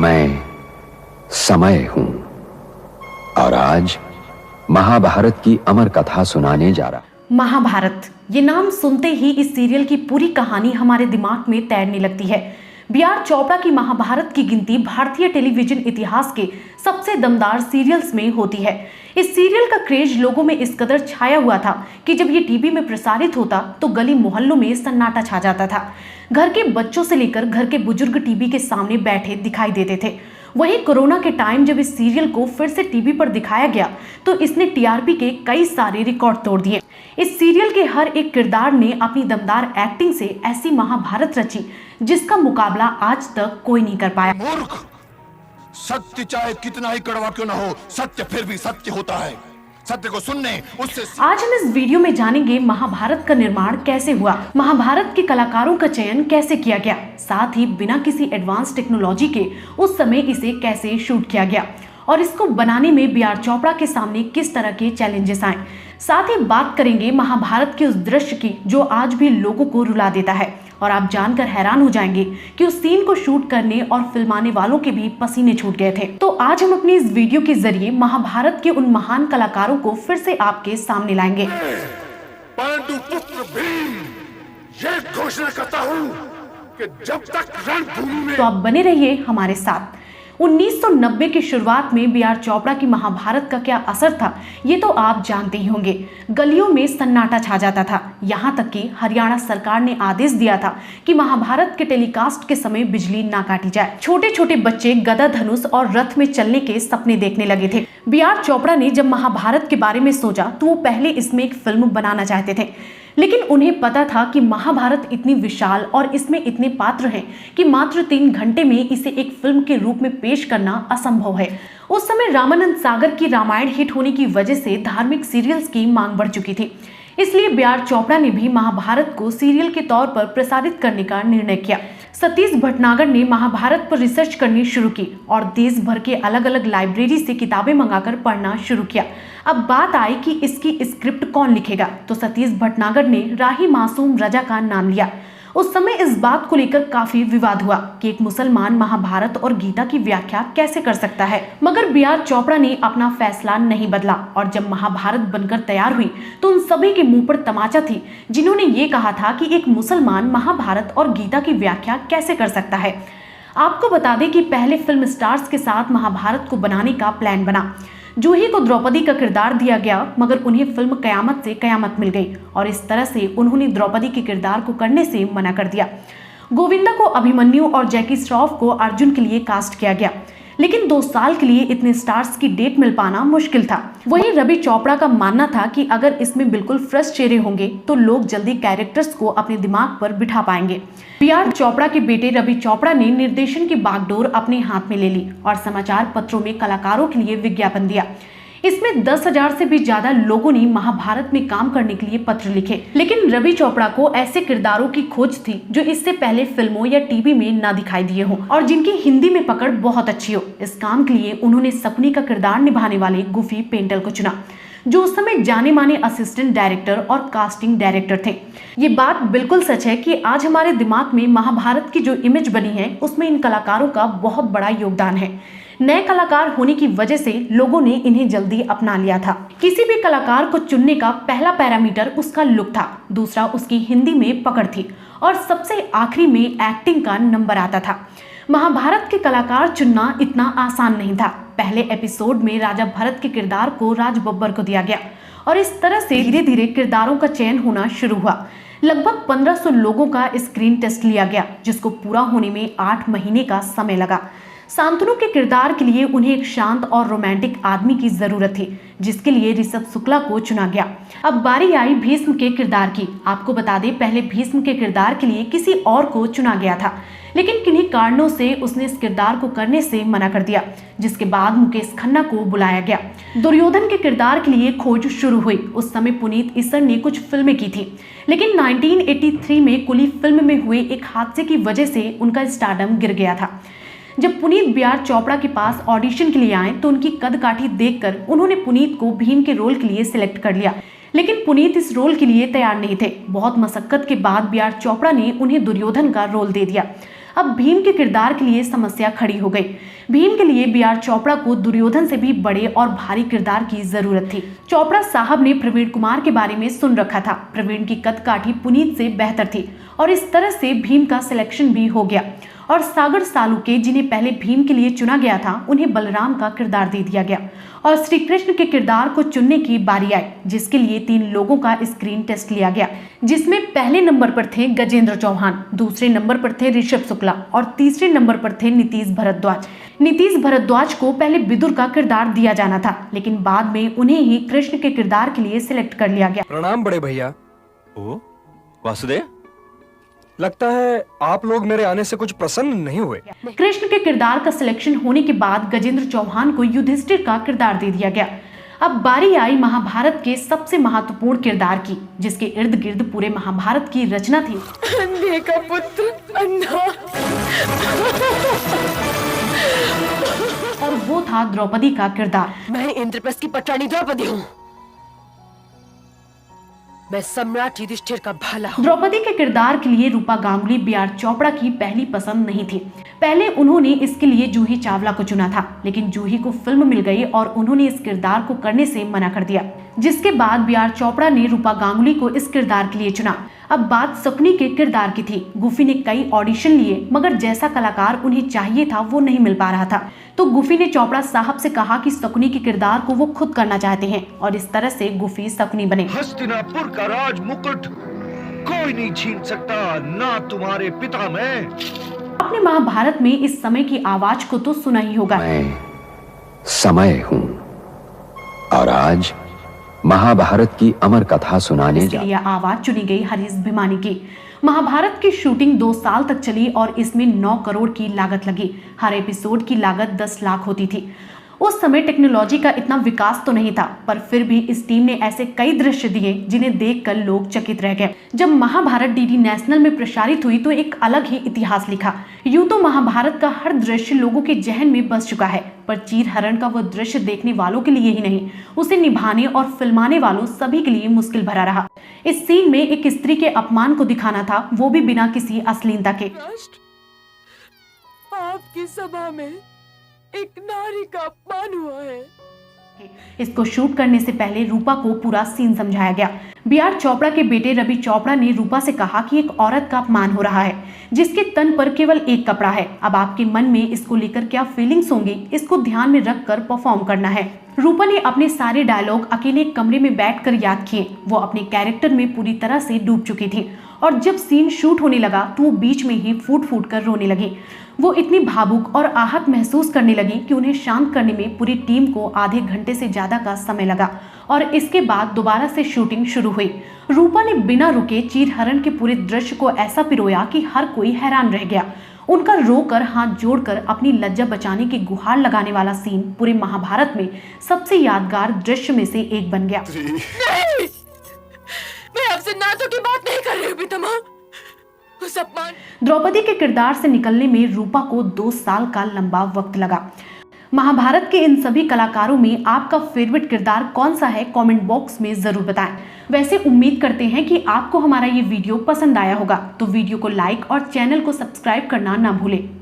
मैं समय हूं और आज महाभारत की अमर कथा सुनाने जा रहा। महाभारत, ये नाम सुनते ही इस सीरियल की पूरी कहानी हमारे दिमाग में तैरने लगती है। बी.आर. चोपड़ा की महाभारत की गिनती भारतीय टेलीविजन इतिहास के सबसे दमदार सीरियल्स में होती है। इस सीरियल का क्रेज लोगों में इस कदर छाया हुआ था कि जब ये टीवी में प्रसारित होता तो गली मोहल्लों में सन्नाटा छा जाता था। घर के बच्चों से लेकर घर के बुजुर्ग टीवी के सामने बैठे दिखाई देते थे। वहीं कोरोना के टाइम जब इस सीरियल को फिर से टीवी पर दिखाया गया तो इसने टीआरपी के कई सारे रिकॉर्ड तोड़ दिए। इस सीरियल के हर एक किरदार ने अपनी दमदार एक्टिंग से ऐसी महाभारत रची जिसका मुकाबला आज तक कोई नहीं कर पाया। मूर्ख, सत्य चाहे कितना ही कड़वा क्यों ना हो, सत्य फिर भी सत्य होता है। सत्य को सुनने उससे आज हम इस वीडियो में जानेंगे महाभारत का निर्माण कैसे हुआ, महाभारत के कलाकारों का चयन कैसे किया गया, साथ ही बिना किसी एडवांस टेक्नोलॉजी के उस समय इसे कैसे शूट किया गया और इसको बनाने में बी.आर. चोपड़ा के सामने किस तरह के चैलेंजेस आए। साथ ही बात करेंगे महाभारत के उस दृश्य की जो आज भी लोगों को रुला देता है और आप जानकर हैरान हो जाएंगे कि उस सीन को शूट करने और फिल्माने वालों के भी पसीने छूट गए थे। तो आज हम अपनी इस वीडियो के जरिए महाभारत के उन महान कलाकारों को फिर से आपके सामने लाएंगे। परंतु पुत्र भीम, ये घोषणा करता हूँ कि जब तक रणभूमि में तो आप बने रहिए हमारे साथ। 1990 की शुरुआत में बी.आर. चोपड़ा की महाभारत का क्या असर था ये तो आप जानते ही होंगे। गलियों में सन्नाटा छा जाता था, यहाँ तक कि हरियाणा सरकार ने आदेश दिया था कि महाभारत के टेलीकास्ट के समय बिजली ना काटी जाए। छोटे छोटे बच्चे गदा धनुष और रथ में चलने के सपने देखने लगे थे। बी.आर. चोपड़ा ने जब महाभारत के बारे में सोचा तो वो पहले इसमें एक फिल्म बनाना चाहते थे, लेकिन उन्हें पता था कि महाभारत इतनी विशाल और इसमें इतने पात्र हैं कि मात्र 3 घंटे में इसे एक फिल्म के रूप में पेश करना असंभव है। उस समय रामानंद सागर की रामायण हिट होने की वजह से धार्मिक सीरियल्स की मांग बढ़ चुकी थी, इसलिए बी.आर. चोपड़ा ने भी महाभारत को सीरियल के तौर पर प्रसारित करने का निर्णय किया। सतीश भटनागर ने महाभारत पर रिसर्च करनी शुरू की और देश भर के अलग अलग लाइब्रेरी से किताबें मंगाकर पढ़ना शुरू किया। अब बात आई कि इसकी स्क्रिप्ट कौन लिखेगा, तो सतीश भटनागर ने राही मासूम रजा का नाम लिया। उस समय इस बात को लेकर काफी विवाद हुआ कि एक मुसलमान महाभारत और गीता की व्याख्या कैसे कर सकता है, मगर बी.आर. चोपड़ा ने अपना फैसला नहीं बदला और जब महाभारत बनकर तैयार हुई तो उन सभी के मुंह पर तमाचा थी जिन्होंने ये कहा था कि एक मुसलमान महाभारत और गीता की व्याख्या कैसे कर सकता है। आपको बता दें कि पहले फिल्म स्टार्स के साथ महाभारत को बनाने का प्लान बना। जूही को द्रौपदी का किरदार दिया गया, मगर उन्हें फिल्म कयामत से कयामत मिल गई और इस तरह से उन्होंने द्रौपदी के किरदार को करने से मना कर दिया। गोविंदा को अभिमन्यु और जैकी श्रॉफ को अर्जुन के लिए कास्ट किया गया, लेकिन 2 साल के लिए इतने स्टार्स की डेट मिल पाना मुश्किल था। वहीं रवि चोपड़ा का मानना था कि अगर इसमें बिल्कुल फ्रेश चेहरे होंगे तो लोग जल्दी कैरेक्टर्स को अपने दिमाग पर बिठा पाएंगे। बी.आर. चोपड़ा के बेटे रवि चोपड़ा ने निर्देशन की बागडोर अपने हाथ में ले ली और समाचार पत्रों में कलाकारों के लिए विज्ञापन दिया। इसमें 10,000 से भी ज्यादा लोगों ने महाभारत में काम करने के लिए पत्र लिखे, लेकिन रवि चोपड़ा को ऐसे किरदारों की खोज थी जो इससे पहले फिल्मों या टीवी में ना दिखाई दिए हों और जिनकी हिंदी में पकड़ बहुत अच्छी हो। इस काम के लिए उन्होंने सपनी का किरदार निभाने वाले गुफी पेंटल को चुना, जो उस समय जाने माने असिस्टेंट डायरेक्टर और कास्टिंग डायरेक्टर थे। ये बात बिल्कुल सच है कि आज हमारे दिमाग में महाभारत की जो इमेज बनी है उसमें इन कलाकारों का बहुत बड़ा योगदान है। नए कलाकार होने की वजह से लोगों ने इन्हें जल्दी अपना लिया था। किसी भी कलाकार को चुनने का पहला पैरामीटर उसका लुक था, दूसरा उसकी हिंदी में पकड़ थी और सबसे आखिरी में एक्टिंग का नंबर आता था। महाभारत के कलाकार चुनना इतना आसान नहीं था। पहले एपिसोड में राजा भरत के किरदार को राज बब्बर को दिया गया और इस तरह से धीरे धीरे किरदारों का चयन होना शुरू हुआ। लगभग 1500 लोगों का स्क्रीन टेस्ट लिया गया, जिसको पूरा होने में 8 महीने का समय लगा। शांतनु के किरदार के लिए उन्हें एक शांत और रोमांटिक आदमी की जरूरत थी, जिसके लिए ऋषभ शुक्ला को चुना गया। अब बारी आई भीष्म के किरदार की। आपको बता दें, पहले भीष्म के किरदार के लिए किसी और को चुना गया था, लेकिन किन्हीं कारणों से उसने इस किरदार को करने से मना कर दिया, जिसके बाद मुकेश खन्ना को बुलाया गया। दुर्योधन के किरदार के लिए खोज शुरू हुई। उस समय पुनीत इस्सर ने कुछ फिल्में की थी, लेकिन 1983 में कुली फिल्म में हुए एक हादसे की वजह से उनका स्टारडम गिर गया था। जब पुनीत बी.आर. चोपड़ा के पास ऑडिशन के लिए आए तो उनकी कदकाठी देखकर उन्होंने पुनीत को भीम के रोल के लिए सिलेक्ट कर लिया, लेकिन पुनीत इस रोल के लिए तैयार नहीं थे। बहुत मशक्कत के बाद बी.आर. चोपड़ा ने उन्हें दुर्योधन का रोल दे दिया। अब भीम के किरदार के लिए समस्या खड़ी हो गई। भीम के लिए बी.आर. चोपड़ा को दुर्योधन से भी बड़े और भारी किरदार की जरूरत थी। चोपड़ा साहब ने प्रवीण कुमार के बारे में सुन रखा था। प्रवीण की कदकाठी पुनीत से बेहतर थी और इस तरह से भीम का सिलेक्शन भी हो गया और सागर सालुके, जिन्हें पहले भीम के लिए चुना गया था, उन्हें बलराम का किरदार दे दिया गया और श्री कृष्ण के किरदार को चुनने की बारी आई, जिसके लिए 3 लोगों का स्क्रीन टेस्ट लिया गया, जिसमें पहले नंबर पर थे गजेंद्र चौहान, दूसरे नंबर पर थे ऋषभ शुक्ला और तीसरे नंबर पर थे नीतीश भारद्वाज। नीतीश भारद्वाज को पहले विदुर का किरदार दिया जाना था, लेकिन बाद में उन्हें ही कृष्ण के किरदार के लिए सिलेक्ट कर लिया गया। प्रणाम बड़े भैया। ओ वासुदेव, लगता है आप लोग मेरे आने से कुछ प्रसन्न नहीं हुए। कृष्ण के किरदार का सिलेक्शन होने के बाद गजेंद्र चौहान को युधिष्ठिर का किरदार दे दिया गया। अब बारी आई महाभारत के सबसे महत्वपूर्ण किरदार की, जिसके इर्द गिर्द पूरे महाभारत की रचना थी। अंधे का पुत्र अंधा। और वो था द्रौपदी का किरदार। मैं इंद्रप्रस्थ की पटरानी द्रौपदी हूँ। मैं सम्राट युधिष्ठिर का भाला हूँ। द्रौपदी के किरदार के लिए रूपा गांगुली बी.आर. चोपड़ा की पहली पसंद नहीं थी। पहले उन्होंने इसके लिए जूही चावला को चुना था, लेकिन जूही को फिल्म मिल गई और उन्होंने इस किरदार को करने से मना कर दिया, जिसके बाद बी.आर. चोपड़ा ने रूपा गांगुली को इस किरदार के लिए चुना। अब बात शकुनी के किरदार की थी। गुफी ने कई ऑडिशन लिए, मगर जैसा कलाकार उन्हें चाहिए था वो नहीं मिल पा रहा था, तो गुफी ने चोपड़ा साहब से कहा कि शकुनी के किरदार को वो खुद करना चाहते हैं और इस तरह से गुफी शकुनी बने। हस्तिनापुर का राज मुकुट कोई नहीं छीन सकता, ना तुम्हारे पिता में। आपने महाभारत में इस समय की आवाज को तो सुना ही होगा। मैं समय हूं और आज महाभारत की अमर कथा सुनाने जा। यह आवाज चुनी गई हरीश भिमानी की। महाभारत की शूटिंग 2 साल तक चली और इसमें 9 करोड़ की लागत लगी। हर एपिसोड की लागत 10 लाख होती थी। उस समय टेक्नोलॉजी का इतना विकास तो नहीं था, पर फिर भी इस टीम ने ऐसे कई दृश्य दिए जिन्हें देखकर लोग चकित रह गए। जब महाभारत डीडी नेशनल में प्रसारित हुई तो एक अलग ही इतिहास लिखा। यूं तो महाभारत का हर दृश्य लोगों के जहन में बस चुका है, पर चीरहरण का वह दृश्य देखने वालों के लिए ही नहीं, उसे निभाने और फिल्माने वालों सभी के लिए मुश्किल भरा रहा। इस सीन में एक स्त्री के अपमान को दिखाना था, वो भी बिना किसी अश्लीलता के। आपकी सभा में एक नारी का अपमान हुआ है। इसको शूट करने से पहले रूपा को पूरा सीन समझाया गया। बी.आर. चोपड़ा के बेटे रवि चोपड़ा ने रूपा से कहा कि एक औरत का अपमान हो रहा है जिसके तन पर केवल एक कपड़ा है। अब आपके मन में इसको लेकर क्या फीलिंग्स होंगी, इसको ध्यान में रखकर परफॉर्म करना है। रूपा ने अपने सारे डायलॉग अकेले कमरे में बैठकर याद किए। वो अपने कैरेक्टर में पूरी तरह से डूब चुकी थी और जब सीन शूट होने लगा तो वो बीच में ही फूट फूट कर रोने लगी। वो इतनी भावुक और आहत महसूस करने लगी कि उन्हें शांत करने में पूरी टीम को आधे घंटे से ज्यादा का समय लगा और इसके बाद दोबारा से शूटिंग शुरू हुई। रूपा ने बिना रुके चीरहरण के पूरे दृश्य को ऐसा पिरोया कि हर कोई हैरान रह गया। उनका रोकर हाथ जोड़कर अपनी लज्जा बचाने की गुहार लगाने वाला सीन पूरे महाभारत में सबसे यादगार दृश्य में से एक बन गया। नहीं! मैं आपसे नाटों की बात नहीं कर रही हूँ पितामह। उस अपमान द्रौपदी के किरदार से निकलने में रूपा को 2 साल का लंबा वक्त लगा। महाभारत के इन सभी कलाकारों में आपका फेवरेट किरदार कौन सा है, कमेंट बॉक्स में जरूर बताएं। वैसे उम्मीद करते हैं कि आपको हमारा ये वीडियो पसंद आया होगा, तो वीडियो को लाइक और चैनल को सब्सक्राइब करना ना भूलें।